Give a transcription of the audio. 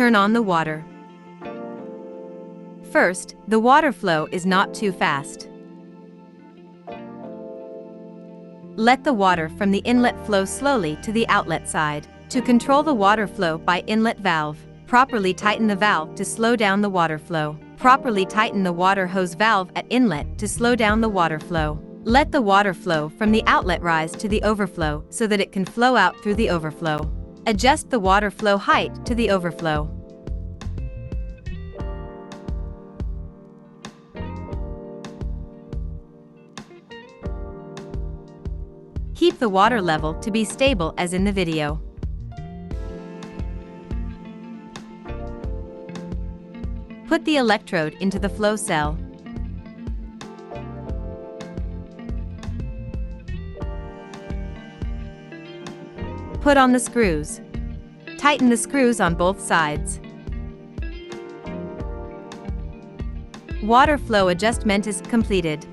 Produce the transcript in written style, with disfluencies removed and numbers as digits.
Turn on the water. First, the water flow is not too fast. Let the water from the inlet flow slowly to the outlet side. To control the water flow by inlet valve, properly tighten the valve to slow down the water flow. Properly tighten the water hose valve at inlet to slow down the water flow. Let the water flow from the outlet rise to the overflow so that it can flow out through the overflow. Adjust the water flow height to the overflow. Keep the water level to be stable as in the video. Put the electrode into the flow cell. Put on the screws. Tighten the screws on both sides. Water flow adjustment is completed.